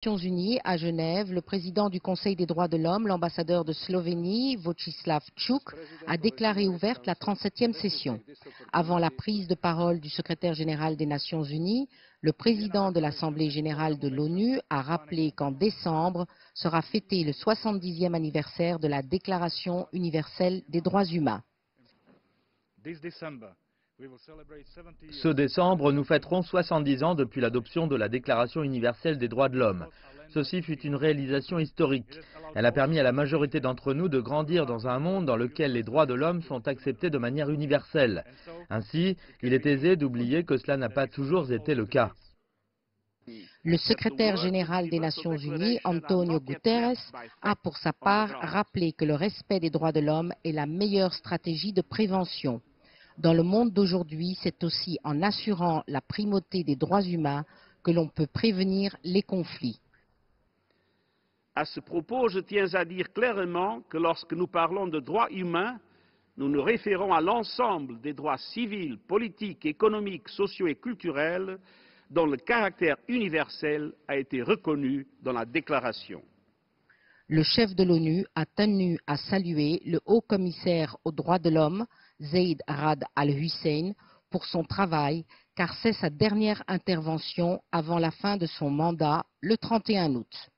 Nations Unies à Genève, le président du Conseil des droits de l'homme, l'ambassadeur de Slovénie, Vojislav Čuk, a déclaré ouverte la 37e session. Avant la prise de parole du secrétaire général des Nations Unies, le président de l'Assemblée générale de l'ONU a rappelé qu'en décembre sera fêté le 70e anniversaire de la Déclaration universelle des droits humains. Ce décembre, nous fêterons 70 ans depuis l'adoption de la Déclaration universelle des droits de l'homme. Ceci fut une réalisation historique. Elle a permis à la majorité d'entre nous de grandir dans un monde dans lequel les droits de l'homme sont acceptés de manière universelle. Ainsi, il est aisé d'oublier que cela n'a pas toujours été le cas. Le secrétaire général des Nations Unies, Antonio Guterres, a pour sa part rappelé que le respect des droits de l'homme est la meilleure stratégie de prévention. Dans le monde d'aujourd'hui, c'est aussi en assurant la primauté des droits humains que l'on peut prévenir les conflits. À ce propos, je tiens à dire clairement que lorsque nous parlons de droits humains, nous nous référons à l'ensemble des droits civils, politiques, économiques, sociaux et culturels dont le caractère universel a été reconnu dans la déclaration. Le chef de l'ONU a tenu à saluer le haut-commissaire aux droits de l'homme, Zeid Ra'ad al-Hussein, pour son travail, car c'est sa dernière intervention avant la fin de son mandat, le 31 août.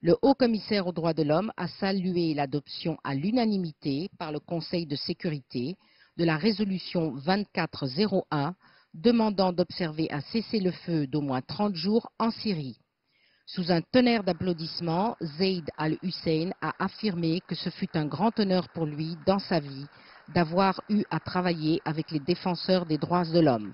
Le haut-commissaire aux droits de l'homme a salué l'adoption à l'unanimité par le Conseil de sécurité de la résolution 2401 demandant d'observer un cessez-le-feu d'au moins 30 jours en Syrie. Sous un tonnerre d'applaudissements, Zeid al-Hussein a affirmé que ce fut un grand honneur pour lui dans sa vie d'avoir eu à travailler avec les défenseurs des droits de l'homme.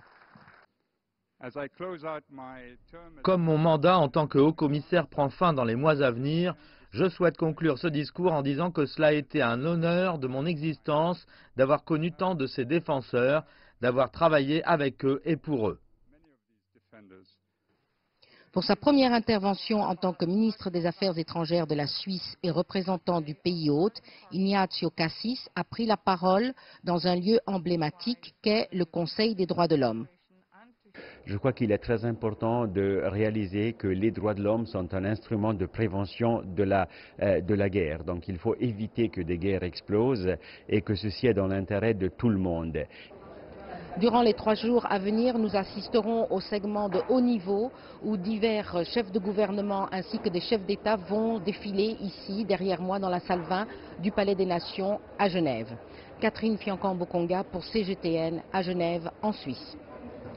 Comme mon mandat en tant que haut-commissaire prend fin dans les mois à venir, je souhaite conclure ce discours en disant que cela a été un honneur de mon existence d'avoir connu tant de ces défenseurs, d'avoir travaillé avec eux et pour eux. Pour sa première intervention en tant que ministre des Affaires étrangères de la Suisse et représentant du pays hôte, Ignazio Cassis a pris la parole dans un lieu emblématique qu'est le Conseil des droits de l'homme. Je crois qu'il est très important de réaliser que les droits de l'homme sont un instrument de prévention de la guerre. Donc il faut éviter que des guerres explosent et que ceci est dans l'intérêt de tout le monde. Durant les 3 jours à venir, nous assisterons au segment de haut niveau où divers chefs de gouvernement ainsi que des chefs d'État vont défiler ici, derrière moi, dans la salle 20 du Palais des Nations à Genève. Catherine Fiancan-Bokonga pour CGTN à Genève, en Suisse.